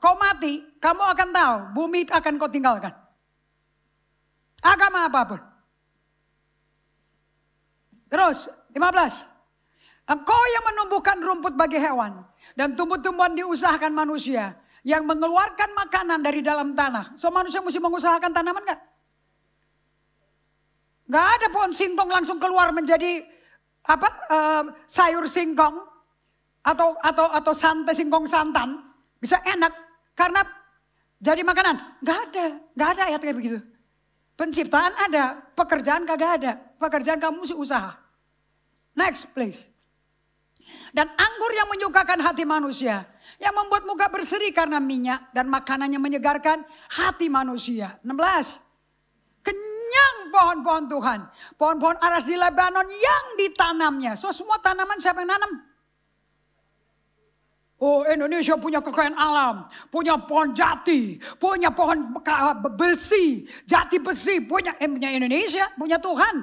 kau mati, kamu akan tahu bumi akan kau tinggalkan. Agama apapun. Terus 15. Engkau yang menumbuhkan rumput bagi hewan dan tumbuh-tumbuhan diusahakan manusia yang mengeluarkan makanan dari dalam tanah. So manusia mesti mengusahakan tanaman gak? Gak ada pohon singkong langsung keluar menjadi sayur singkong. Atau santai singkong santan bisa enak karena jadi makanan. Gak ada ayat kayak begitu. Penciptaan ada, pekerjaan kagak ada. Pekerjaan kamu mesti usaha. Next please. Dan anggur yang menyukakan hati manusia, yang membuat muka berseri karena minyak dan makanannya menyegarkan hati manusia. 16. Kenyang pohon-pohon Tuhan, pohon-pohon aras di Lebanon yang ditanamnya. So semua tanaman siapa yang nanam? Oh Indonesia punya kekayaan alam, punya pohon jati, punya pohon besi, jati besi, punya Indonesia, punya Tuhan.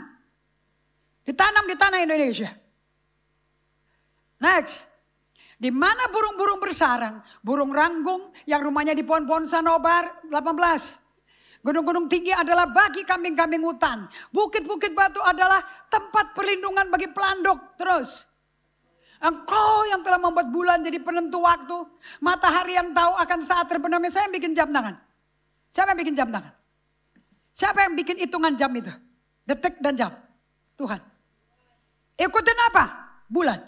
Ditanam di tanah Indonesia. Next, di mana burung-burung bersarang, burung ranggung yang rumahnya di pohon-pohon sanobar. 18. Gunung-gunung tinggi adalah bagi kambing-kambing hutan, bukit-bukit batu adalah tempat perlindungan bagi pelanduk. Terus. Engkau yang telah membuat bulan jadi penentu waktu. Matahari yang tahu akan saat terbenamnya. Saya yang bikin jam tangan. Siapa yang bikin jam tangan? Siapa yang bikin hitungan jam itu? Detik dan jam. Tuhan. Ikutin apa? Bulan.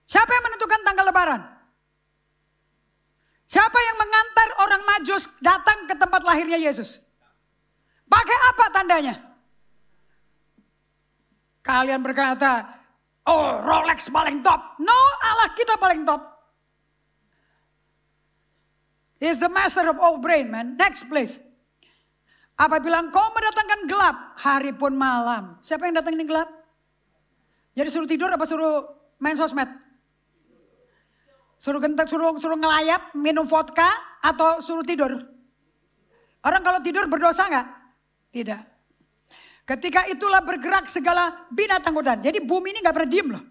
Siapa yang menentukan tanggal lebaran? Siapa yang mengantar orang Majus datang ke tempat lahirnya Yesus? Pakai apa tandanya? Kalian berkata, oh Rolex paling top. No, Allah kita paling top. He is the master of all brain, man. Next please. Apabila engkau mendatangkan gelap, hari pun malam. Siapa yang datangin gelap? Jadi suruh tidur apa suruh main sosmed? Suruh gentak, suruh ngelayap, minum vodka atau suruh tidur? Orang kalau tidur berdosa nggak? Tidak. Ketika itulah bergerak segala binatang hutan. Jadi bumi ini gak pernah diem loh.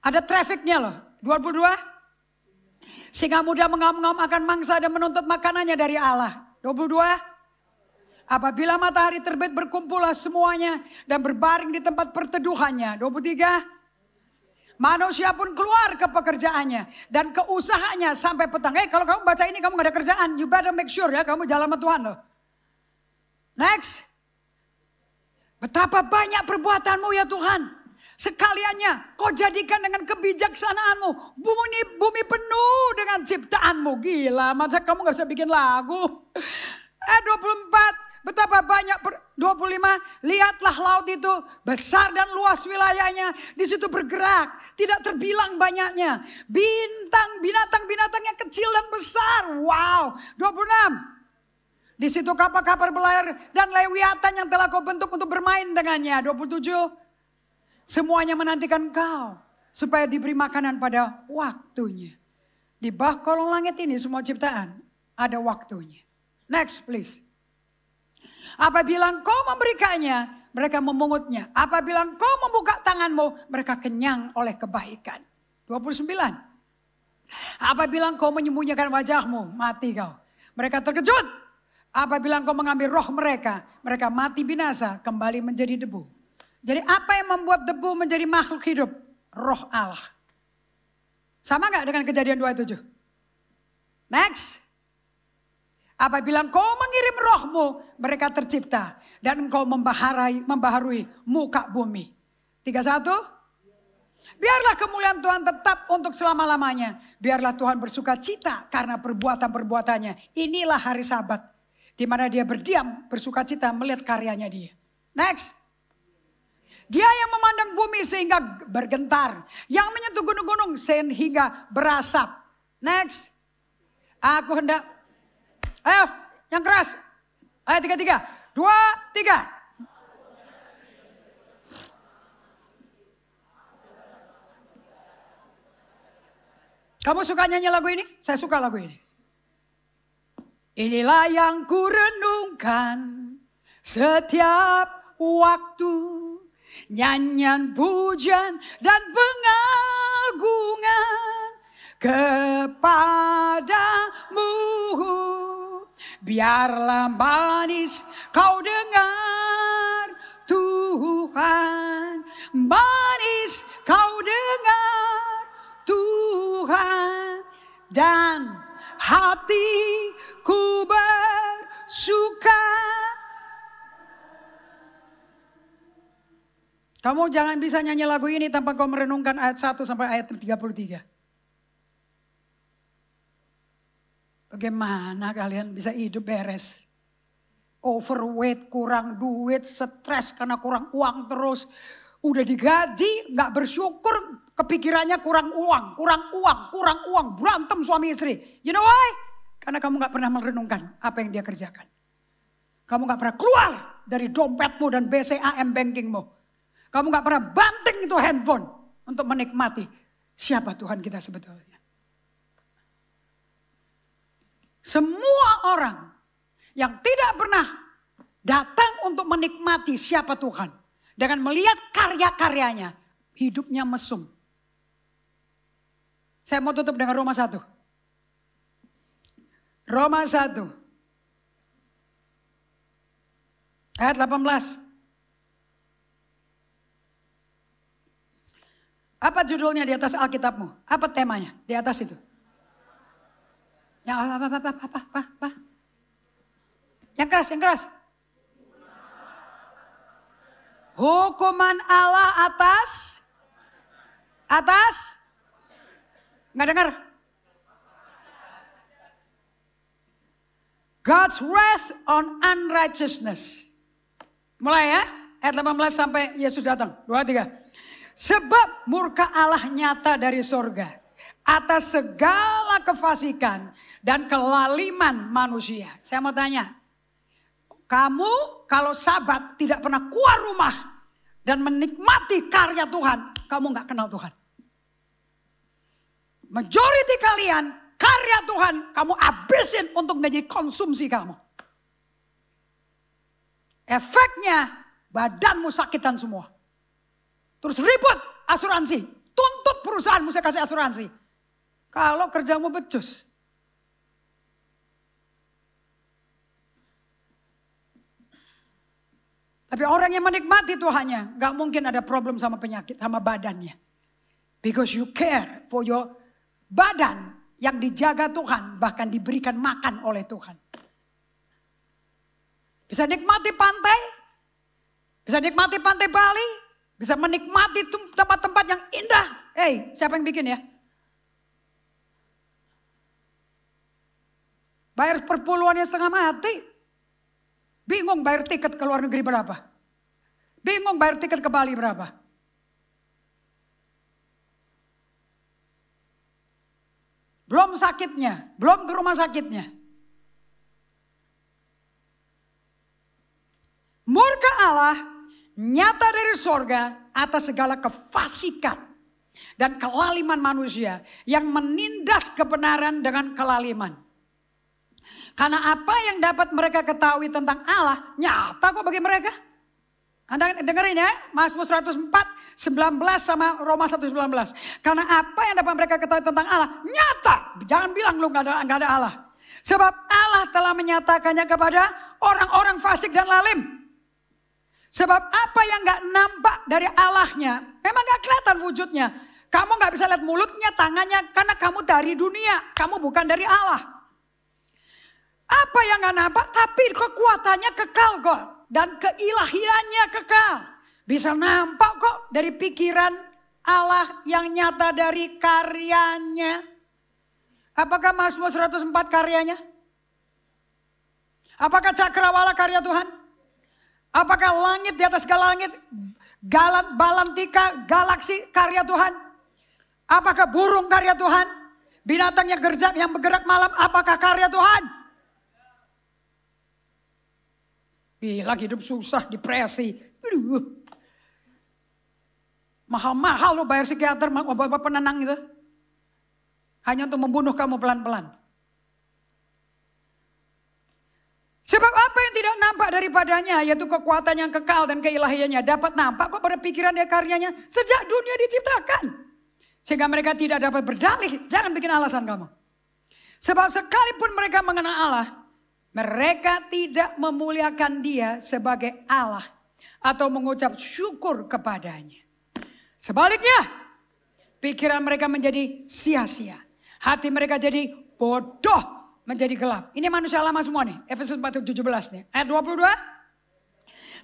Ada trafficnya loh. 22. Singa muda mengaum-ngaum akan mangsa dan menuntut makanannya dari Allah. 22. Apabila matahari terbit berkumpullah semuanya dan berbaring di tempat perteduhannya. 23. Manusia pun keluar ke pekerjaannya dan ke usahanya sampai petang. Kalau kamu baca ini kamu gak ada kerjaan. You better make sure ya kamu jalan sama Tuhan loh. Next. Betapa banyak perbuatanmu ya Tuhan. Sekaliannya kau jadikan dengan kebijaksanaanmu. Bumi penuh dengan ciptaanmu. Gila, masa kamu gak bisa bikin lagu. 24. Betapa banyak, 25. Lihatlah laut itu besar dan luas wilayahnya. Di situ bergerak, tidak terbilang banyaknya. Binatang-binatang yang kecil dan besar. Wow, 26. Di situ kapal-kapal berlayar dan lewiatan yang telah kau bentuk untuk bermain dengannya. 27. Semuanya menantikan kau supaya diberi makanan pada waktunya. Di bawah kolong langit ini semua ciptaan ada waktunya. Next please. Apabila engkau memberikannya, mereka memungutnya. Apabila engkau membuka tanganmu, mereka kenyang oleh kebaikan. 29. Apabila engkau menyembunyikan wajahmu, mati kau. Mereka terkejut. Apabila engkau mengambil roh mereka, mereka mati binasa, kembali menjadi debu. Jadi apa yang membuat debu menjadi makhluk hidup? Roh Allah. Sama gak dengan Kejadian 27? Next. Apabila engkau mengirim rohmu, mereka tercipta. Dan engkau membaharui muka bumi. 31. Biarlah kemuliaan Tuhan tetap untuk selama-lamanya. Biarlah Tuhan bersuka cita karena perbuatan-perbuatannya. Inilah hari Sabat. Di mana dia berdiam, bersuka cita melihat karyanya dia. Next. Dia yang memandang bumi sehingga bergentar. Yang menyentuh gunung-gunung sehingga berasap. Next. Aku hendak. Ayo yang keras. Ayo 3, 2, 3. Kamu suka nyanyi lagu ini? Saya suka lagu ini. Inilah yang kurenungkan setiap waktu. Nyanyian pujian dan pengagungan kepadamu. Biarlah manis kau dengar Tuhan. Manis kau dengar Tuhan. Dan hatiku bersuka. Kamu jangan bisa nyanyi lagu ini tanpa kau merenungkan ayat 1 sampai ayat 33. Bagaimana kalian bisa hidup beres? Overweight, kurang duit, stres karena kurang uang terus. Udah digaji, gak bersyukur, kepikirannya kurang uang. Berantem suami istri. You know why? Karena kamu gak pernah merenungkan apa yang dia kerjakan. Kamu gak pernah keluar dari dompetmu dan BCAM bankingmu. Kamu gak pernah banting itu handphone untuk menikmati siapa Tuhan kita sebetulnya. Semua orang yang tidak pernah datang untuk menikmati siapa Tuhan. Dengan melihat karya-karyanya, hidupnya mesum. Saya mau tutup dengan Roma 1. Roma 1. Ayat 18. Apa judulnya di atas Alkitabmu? Apa temanya di atas itu? Yang apa? Yang keras. Hukuman Allah atas? Nggak dengar? God's wrath on unrighteousness. Mulai ya, ayat 18 sampai Yesus datang. 2, 3. Sebab murka Allah nyata dari sorga atas segala kefasikan dan kelaliman manusia. Saya mau tanya, kamu kalau Sabat tidak pernah keluar rumah dan menikmati karya Tuhan, kamu gak kenal Tuhan. Majority kalian, karya Tuhan kamu habisin untuk menjadi konsumsi kamu. Efeknya badanmu sakitan semua. Terus ribut asuransi. Tuntut perusahaan mesti kasih asuransi. Kalau kerjamu becus. Tapi orang yang menikmati Tuhannya gak mungkin ada problem sama penyakit, sama badannya. Because you care for your badan yang dijaga Tuhan, bahkan diberikan makan oleh Tuhan. Bisa nikmati pantai, bisa nikmati pantai Bali, bisa menikmati tempat-tempat yang indah. Hey, siapa yang bikin ya? Bayar perpuluhannya setengah mati. Bingung bayar tiket ke luar negeri berapa? Bingung bayar tiket ke Bali berapa? Belum sakitnya, belum ke rumah sakitnya. Murka Allah nyata dari sorga atas segala kefasikan dan kelaliman manusia yang menindas kebenaran dengan kelaliman. Karena apa yang dapat mereka ketahui tentang Allah nyata kok bagi mereka. Anda dengerin ya, Mazmur 104, 19 sama Roma 1:19. Karena apa yang dapat mereka ketahui tentang Allah nyata. Jangan bilang lu gak ada Allah. Sebab Allah telah menyatakannya kepada orang-orang fasik dan lalim. Sebab apa yang gak nampak dari Allahnya memang gak kelihatan wujudnya. Kamu gak bisa lihat mulutnya, tangannya, karena kamu dari dunia. Kamu bukan dari Allah. Apa yang gak nampak, tapi kekuatannya kekal kok. Dan keilahiannya kekal. Bisa nampak kok dari pikiran Allah yang nyata dari karyanya. Apakah Mazmur 104 karyanya? Apakah cakrawala karya Tuhan? Apakah langit di atas segala langit, Balantika, galaksi karya Tuhan? Apakah burung karya Tuhan? Binatang yang bergerak malam, apakah karya Tuhan? Gila, hidup susah, depresi. Mahal-mahal lo bayar psikiater, obat penenang itu. Hanya untuk membunuh kamu pelan-pelan. Sebab apa yang tidak nampak daripadanya, yaitu kekuatan yang kekal dan keilahiannya, dapat nampak kok pada pikiran dia karyanya sejak dunia diciptakan. Sehingga mereka tidak dapat berdalih, jangan bikin alasan kamu. Sebab sekalipun mereka mengenal Allah, mereka tidak memuliakan dia sebagai Allah atau mengucap syukur kepadanya. Sebaliknya, pikiran mereka menjadi sia-sia. Hati mereka jadi bodoh, menjadi gelap. Ini manusia lama semua nih. Efesus 4:17 nih. Ayat 22.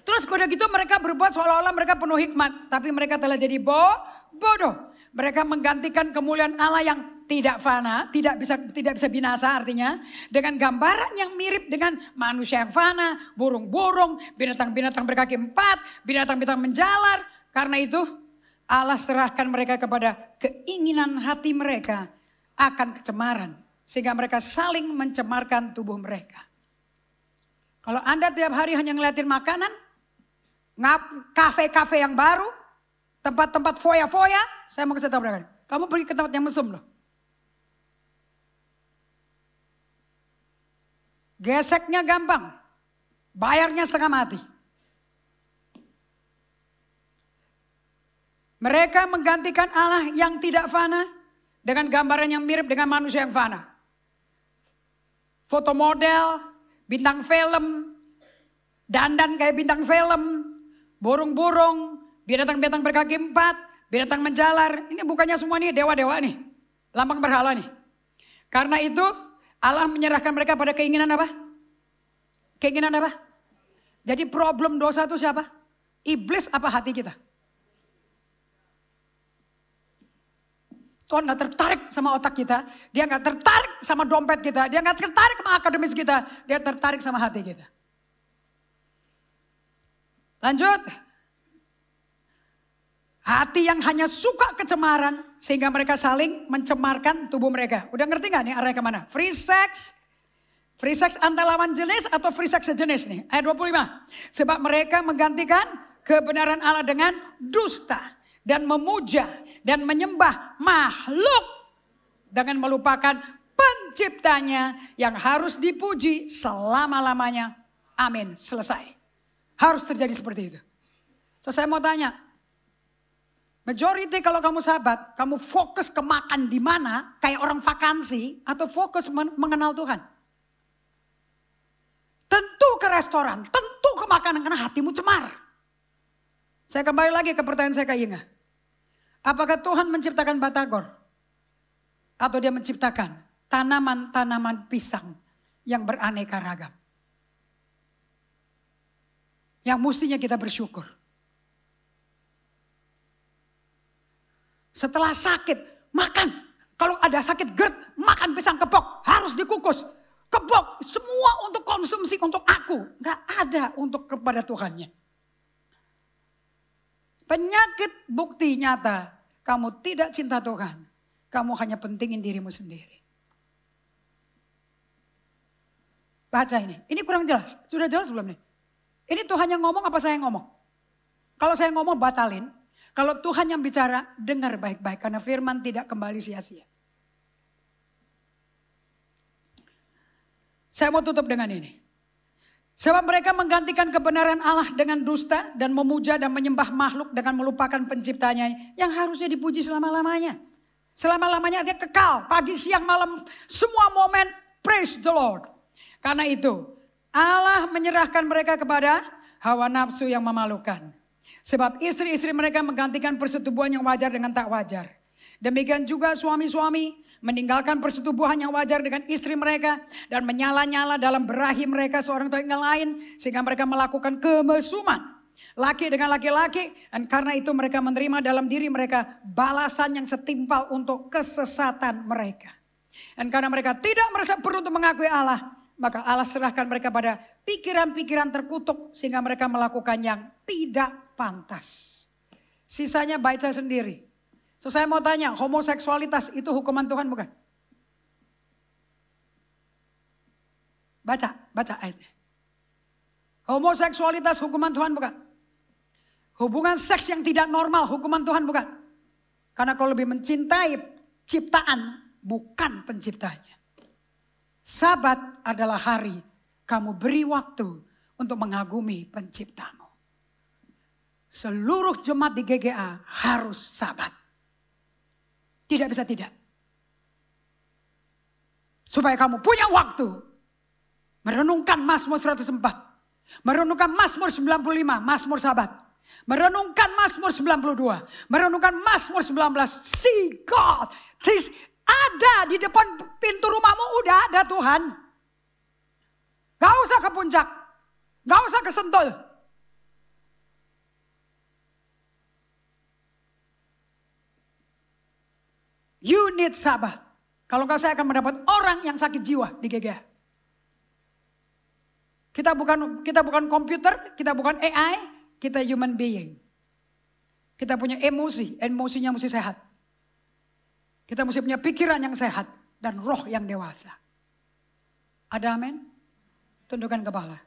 Terus udah gitu mereka berbuat seolah-olah mereka penuh hikmat. Tapi mereka telah jadi bodoh. Mereka menggantikan kemuliaan Allah yang tidak fana, tidak bisa binasa artinya. Dengan gambaran yang mirip dengan manusia yang fana, burung-burung, binatang-binatang berkaki 4, binatang-binatang menjalar. Karena itu Allah serahkan mereka kepada keinginan hati mereka akan kecemaran. Sehingga mereka saling mencemarkan tubuh mereka. Kalau Anda tiap hari hanya ngeliatin makanan, kafe-kafe yang baru, tempat-tempat foya-foya, saya mau kasih tahu mereka. Kamu pergi ke tempat yang mesum loh. Geseknya gampang, bayarnya setengah mati. Mereka menggantikan Allah yang tidak fana dengan gambaran yang mirip dengan manusia yang fana. Foto model, bintang film, dandan kayak bintang film, burung-burung, binatang-binatang berkaki 4, binatang menjalar. Ini bukannya semua nih dewa-dewa nih, lambang berhala nih. Karena itu Allah menyerahkan mereka pada keinginan apa? Keinginan apa? Jadi problem dosa itu siapa? Iblis apa hati kita? Tuhan gak tertarik sama otak kita, dia gak tertarik sama dompet kita, dia gak tertarik sama akademis kita, dia tertarik sama hati kita. Lanjut. Hati yang hanya suka kecemaran sehingga mereka saling mencemarkan tubuh mereka. Udah ngerti gak nih arahnya kemana? Free sex antar lawan jenis atau free sex sejenis nih. Ayat 25. Sebab mereka menggantikan kebenaran Allah dengan dusta. Dan memuja dan menyembah makhluk. Dengan melupakan penciptanya yang harus dipuji selama-lamanya. Amin. Selesai. Harus terjadi seperti itu. So saya mau tanya. Majority kalau kamu sahabat, kamu fokus ke makan di mana, kayak orang vakansi, atau fokus mengenal Tuhan? Tentu ke restoran, tentu ke makanan, karena hatimu cemar. Saya kembali lagi ke pertanyaan saya ke Inga. Apakah Tuhan menciptakan batagor? Atau dia menciptakan tanaman-tanaman pisang yang beraneka ragam? Yang mestinya kita bersyukur. Setelah sakit, makan. Kalau ada sakit GERD, makan pisang kepok. Harus dikukus. Kepok, semua untuk konsumsi untuk aku. Gak ada untuk kepada Tuhannya. Penyakit bukti nyata. Kamu tidak cinta Tuhan. Kamu hanya pentingin dirimu sendiri. Baca ini. Ini kurang jelas. Sudah jelas belum nih? Ini Tuhan yang ngomong apa saya yang ngomong? Kalau saya ngomong batalin. Kalau Tuhan yang bicara, dengar baik-baik. Karena firman tidak kembali sia-sia. Saya mau tutup dengan ini. Sebab mereka menggantikan kebenaran Allah dengan dusta. Dan memuja dan menyembah makhluk dengan melupakan penciptanya. Yang harusnya dipuji selama-lamanya. Selama-lamanya dia kekal. Pagi, siang, malam. Semua momen praise the Lord. Karena itu Allah menyerahkan mereka kepada hawa nafsu yang memalukan. Sebab istri-istri mereka menggantikan persetubuhan yang wajar dengan tak wajar. Demikian juga suami-suami meninggalkan persetubuhan yang wajar dengan istri mereka. Dan menyala-nyala dalam berahi mereka seorang dengan lain. Sehingga mereka melakukan kemesuman. Laki dengan laki-laki. Dan karena itu mereka menerima dalam diri mereka balasan yang setimpal untuk kesesatan mereka. Dan karena mereka tidak merasa perlu untuk mengakui Allah. Maka Allah serahkan mereka pada pikiran-pikiran terkutuk. Sehingga mereka melakukan yang tidak pantas. Sisanya baca sendiri. So saya mau tanya, homoseksualitas itu hukuman Tuhan bukan? Baca ayatnya. Homoseksualitas hukuman Tuhan bukan? Hubungan seks yang tidak normal hukuman Tuhan bukan? Karena kau lebih mencintai ciptaan bukan penciptanya. Sabat adalah hari kamu beri waktu untuk mengagumi penciptamu. Seluruh jemaat di GGA harus sabat. Tidak bisa tidak. Supaya kamu punya waktu merenungkan Mazmur 104. Merenungkan Mazmur 95, Mazmur sabat. Merenungkan Mazmur 92. Merenungkan Mazmur 19. See God. Ada di depan pintu rumahmu, udah ada Tuhan. Gak usah ke puncak. Gak usah ke Sentul. You need sabat. Kalau enggak saya akan mendapat orang yang sakit jiwa di GGA. Kita bukan komputer, kita bukan AI, kita human being. Kita punya emosi, emosinya mesti sehat. Kita mesti punya pikiran yang sehat dan roh yang dewasa. Ada amin? Tundukkan kepala.